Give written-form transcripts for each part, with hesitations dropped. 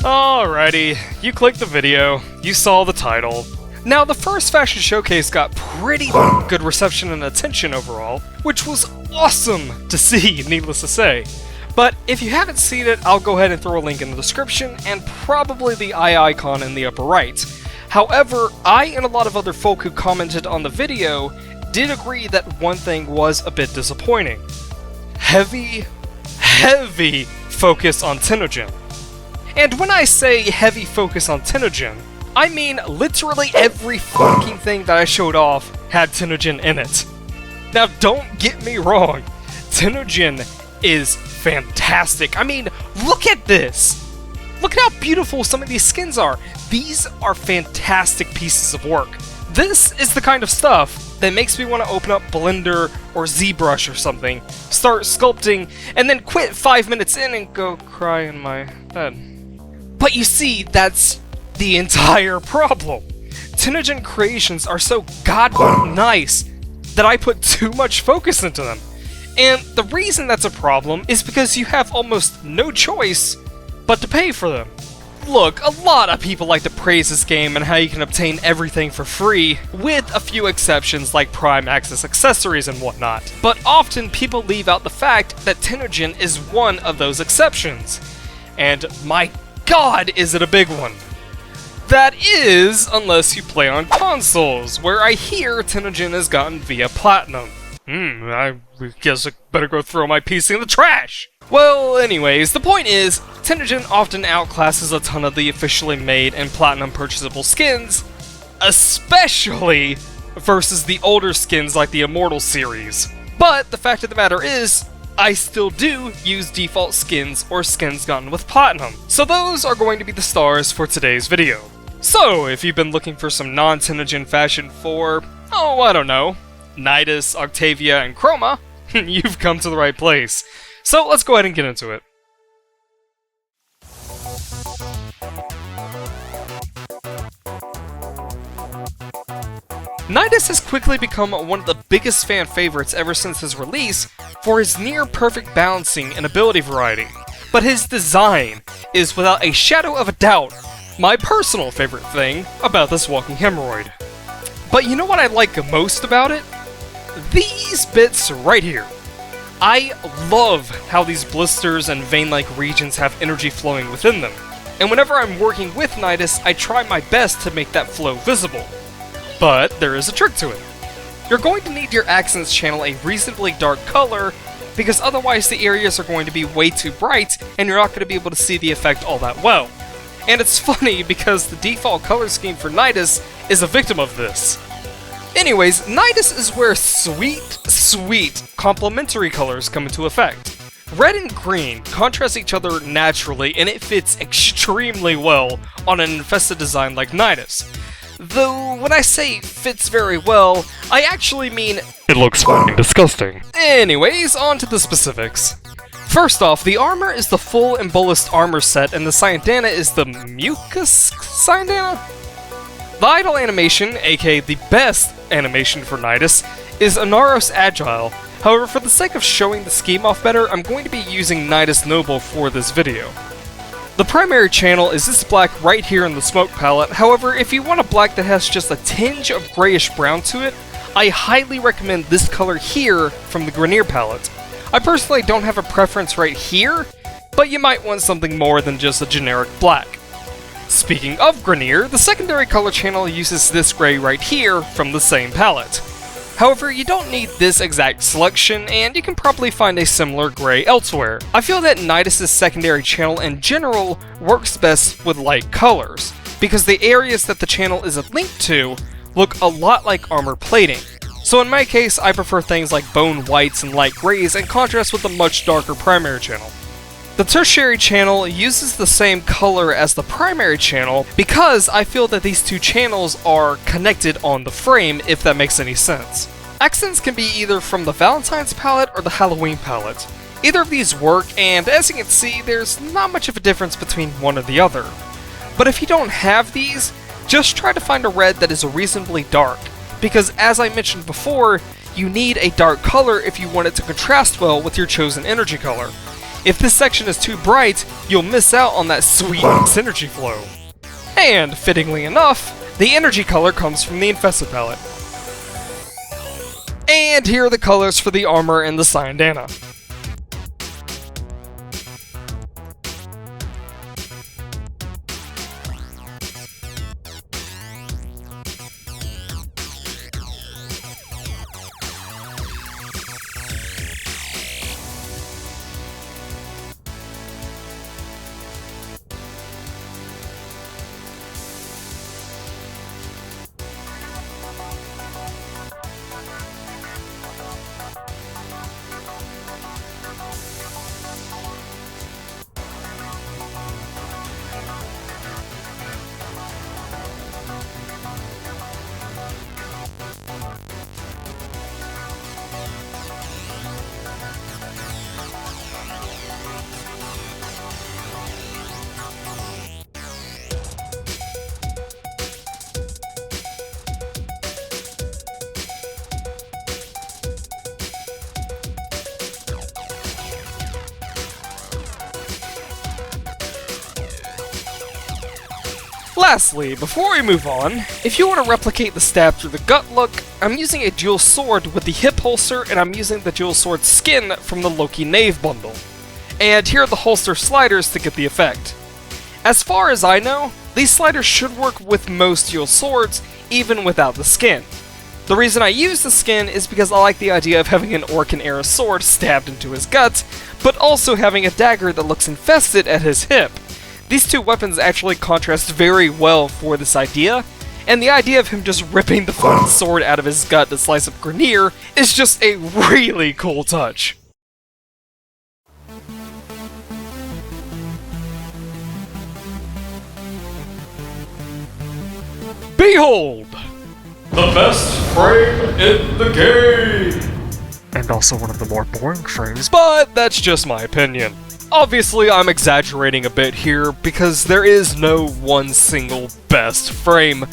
Alrighty, you clicked the video, you saw the title. Now, the first fashion showcase got pretty good reception and attention overall, which was awesome to see, needless to say. But if you haven't seen it, I'll go ahead and throw a link in the description and probably the eye icon in the upper right. However, I and a lot of other folk who commented on the video did agree that one thing was a bit disappointing. Heavy focus on Tennogen. And when I say heavy focus on Tennogen, I mean literally every fucking thing that I showed off had Tennogen in it. Now don't get me wrong, Tennogen is fantastic. I mean, look at this! Look at how beautiful some of these skins are. These are fantastic pieces of work. This is the kind of stuff that makes me want to open up Blender or ZBrush or something, start sculpting, and then quit 5 minutes in and go cry in my bed. But you see, that's the entire problem. Tennogen creations are so goddamn nice that I put too much focus into them. And the reason that's a problem is because you have almost no choice but to pay for them. Look, a lot of people like to praise this game and how you can obtain everything for free, with a few exceptions like Prime Access accessories and whatnot. But often people leave out the fact that Tennogen is one of those exceptions. And my god, is it a big one. That is, unless you play on consoles, where I hear Tennogen is gotten via Platinum. I guess I better go throw my PC in the trash! Well, anyways, the point is, Tennogen often outclasses a ton of the officially made and Platinum purchasable skins, especially versus the older skins like the Immortal series. But the fact of the matter is, I still do use default skins or skins gotten with Platinum. So those are going to be the stars for today's video. So, if you've been looking for some non-Tennogen fashion for, oh, I don't know, Nidus, Octavia, and Chroma, you've come to the right place. So let's go ahead and get into it. Nidus has quickly become one of the biggest fan favorites ever since his release for his near-perfect balancing and ability variety. But his design is without a shadow of a doubt my personal favorite thing about this walking hemorrhoid. But you know what I like most about it? These bits right here. I love how these blisters and vein-like regions have energy flowing within them. And whenever I'm working with Nidus, I try my best to make that flow visible. But there is a trick to it. You're going to need your accents channel a reasonably dark color, because otherwise the areas are going to be way too bright and you're not going to be able to see the effect all that well. And it's funny because the default color scheme for Nidus is a victim of this. Anyways, Nidus is where sweet complementary colors come into effect. Red and green contrast each other naturally and it fits extremely well on an infested design like Nidus. Though, when I say fits very well, I actually mean it looks fucking disgusting. Anyways, on to the specifics. First off, the armor is the full embolished armor set and the Syandana is the Mucus Syandana? The idle animation, aka the best animation for Nidus, is Inaros Agile. However, for the sake of showing the scheme off better, I'm going to be using Nidus Noble for this video. The primary channel is this black right here in the smoke palette. However, if you want a black that has just a tinge of grayish brown to it, I highly recommend this color here from the Grineer palette. I personally don't have a preference right here, but you might want something more than just a generic black. Speaking of Grineer, the secondary color channel uses this gray right here from the same palette. However, you don't need this exact selection, and you can probably find a similar gray elsewhere. I feel that Nidus' secondary channel in general works best with light colors, because the areas that the channel is linked to look a lot like armor plating. So in my case, I prefer things like bone whites and light grays in contrast with the much darker primary channel. The tertiary channel uses the same color as the primary channel because I feel that these two channels are connected on the frame, if that makes any sense. Accents can be either from the Valentine's palette or the Halloween palette. Either of these work, and as you can see, there's not much of a difference between one or the other. But if you don't have these, just try to find a red that is reasonably dark, because as I mentioned before, you need a dark color if you want it to contrast well with your chosen energy color. If this section is too bright, you'll miss out on that sweet synergy flow. And, fittingly enough, the energy color comes from the Infested palette. And here are the colors for the armor and the Syandana. Lastly, before we move on, if you want to replicate the stab through the gut look, I'm using a dual sword with the hip holster, and I'm using the dual sword skin from the Loki Knave bundle. And here are the holster sliders to get the effect. As far as I know, these sliders should work with most dual swords, even without the skin. The reason I use the skin is because I like the idea of having an Orcan-era sword stabbed into his gut, but also having a dagger that looks infested at his hip. These two weapons actually contrast very well for this idea, and the idea of him just ripping the fucking sword out of his gut to slice up Grineer is just a really cool touch. Behold! The best frame in the game! And also one of the more boring frames, but that's just my opinion. Obviously, I'm exaggerating a bit here, because there is no one single best frame,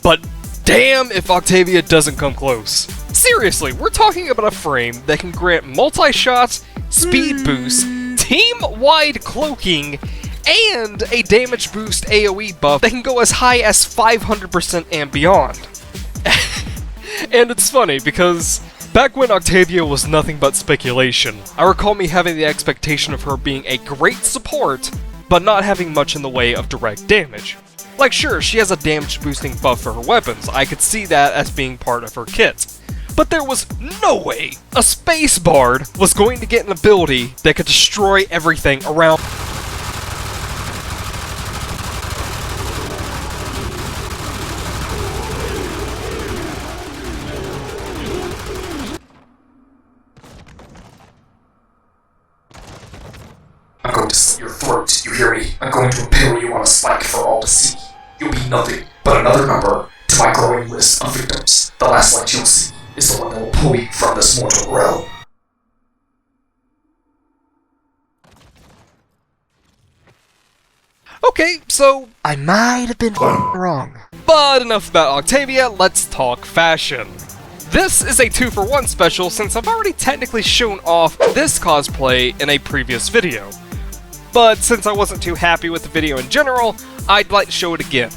but damn if Octavia doesn't come close. Seriously, we're talking about a frame that can grant multi-shots, speed boost, team-wide cloaking, and a damage boost AoE buff that can go as high as 500% and beyond. And it's funny, because back when Octavia was nothing but speculation, I recall me having the expectation of her being a great support, but not having much in the way of direct damage. Like sure, she has a damage boosting buff for her weapons, I could see that as being part of her kit. But there was no way a Space Bard was going to get an ability that could destroy everything around. I'm going to slit your throat, you hear me? I'm going to impale you on a spike for all to see. You'll be nothing but another number to my growing list of victims. The last light you'll see is the one that will pull you from this mortal realm. Okay, so I might have been wrong. But enough about Octavia, let's talk fashion. This is a 2-for-1 special since I've already technically shown off this cosplay in a previous video. But since I wasn't too happy with the video in general, I'd like to show it again.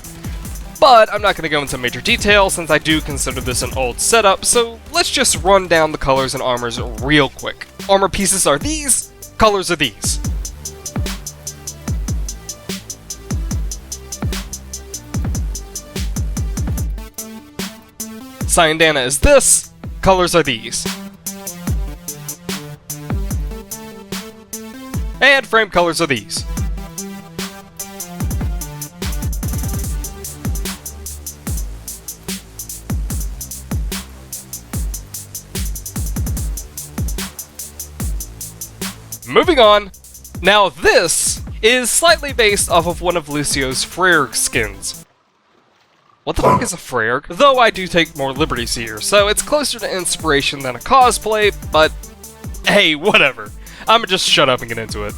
But I'm not going to go into major detail since I do consider this an old setup, so let's just run down the colors and armors real quick. Armor pieces are these, colors are these. Syandana is this, colors are these. And frame colors are these. Moving on. Now this is slightly based off of one of Lucio's Freyr skins. What the fuck is a Freyr? Though I do take more liberties here, so it's closer to inspiration than a cosplay, but hey, whatever. I'ma just shut up and get into it.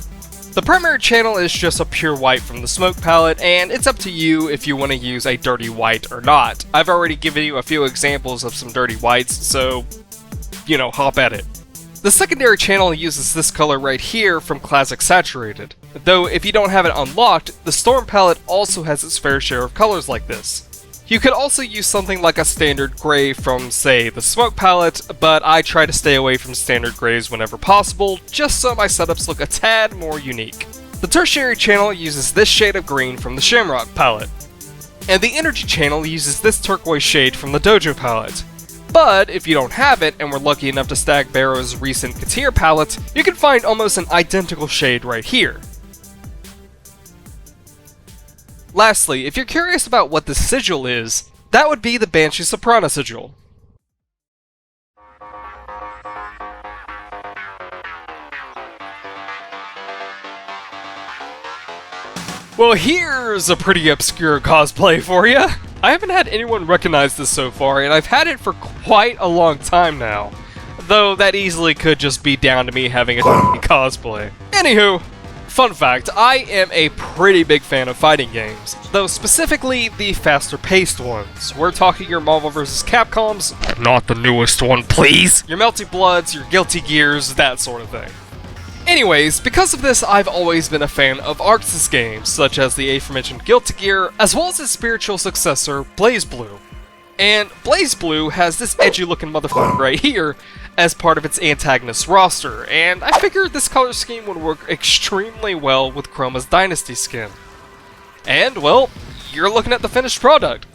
The primary channel is just a pure white from the Smoke palette, and it's up to you if you want to use a dirty white or not. I've already given you a few examples of some dirty whites, so, you know, hop at it. The secondary channel uses this color right here from Classic Saturated, though if you don't have it unlocked, the Storm palette also has its fair share of colors like this. You could also use something like a standard gray from, say, the Smoke palette, but I try to stay away from standard grays whenever possible, just so my setups look a tad more unique. The tertiary channel uses this shade of green from the Shamrock palette, and the energy channel uses this turquoise shade from the Dojo palette. But if you don't have it, and were lucky enough to stack Barrow's recent Katir palette, you can find almost an identical shade right here. Lastly, if you're curious about what the sigil is, that would be the Banshee Soprano sigil. Well, here's a pretty obscure cosplay for you. I haven't had anyone recognize this so far, and I've had it for quite a long time now. Though that easily could just be down to me having a cosplay. Anywho, fun fact, I am a pretty big fan of fighting games, though specifically the faster paced ones. We're talking your Marvel vs. Capcoms, not the newest one please, your Melty Bloods, your Guilty Gears, that sort of thing. Anyways, because of this, I've always been a fan of ArcSys games, such as the aforementioned Guilty Gear, as well as its spiritual successor, BlazBlue. And BlazBlue has this edgy looking motherfucker right here as part of its antagonist roster, and I figured this color scheme would work extremely well with Chroma's Dynasty skin. And, well, you're looking at the finished product.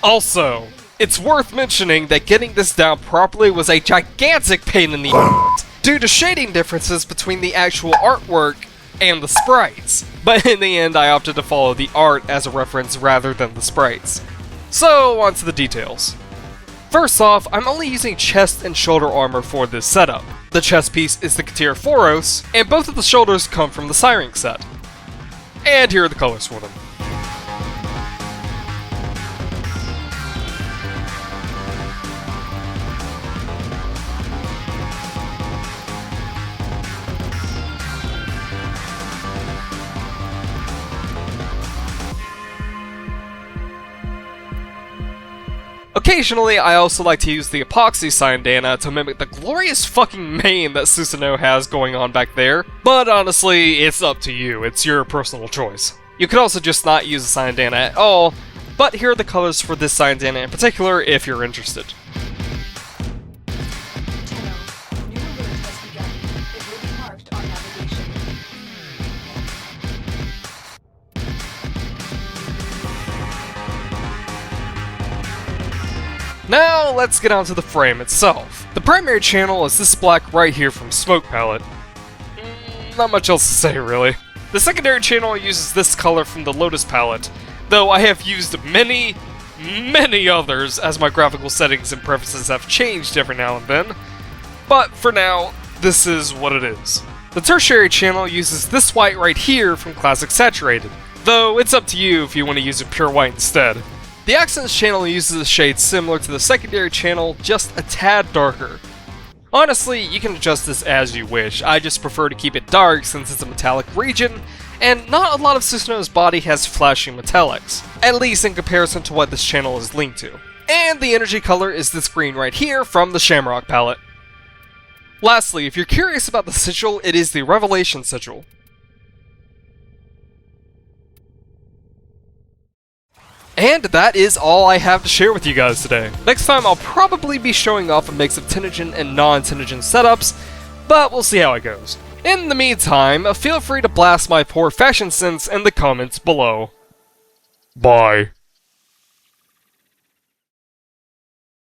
Also, it's worth mentioning that getting this down properly was a gigantic pain in the ass, due to shading differences between the actual artwork and the sprites, but in the end I opted to follow the art as a reference rather than the sprites. So, on to the details. First off, I'm only using chest and shoulder armor for this setup. The chest piece is the Katir Foros, and both of the shoulders come from the Syrinx set. And here are the colors for them. Occasionally, I also like to use the Epoxy Syndana to mimic the glorious fucking mane that Susanoo has going on back there, but honestly, it's up to you, it's your personal choice. You could also just not use a Syndana at all, but here are the colors for this Syndana in particular if you're interested. Now, let's get on to the frame itself. The primary channel is this black right here from Smoke palette. Not much else to say, really. The secondary channel uses this color from the Lotus palette, though I have used many others as my graphical settings and preferences have changed every now and then. But for now, this is what it is. The tertiary channel uses this white right here from Classic Saturated, though it's up to you if you want to use a pure white instead. The Accents channel uses a shade similar to the secondary channel, just a tad darker. Honestly, you can adjust this as you wish, I just prefer to keep it dark since it's a metallic region, and not a lot of Susanoo's body has flashing metallics, at least in comparison to what this channel is linked to. And the energy color is this green right here from the Shamrock palette. Lastly, if you're curious about the sigil, it is the Revelation sigil. And that is all I have to share with you guys today. Next time I'll probably be showing off a mix of Tennogen and non-Tennogen setups, but we'll see how it goes. In the meantime, feel free to blast my poor fashion sense in the comments below. Bye.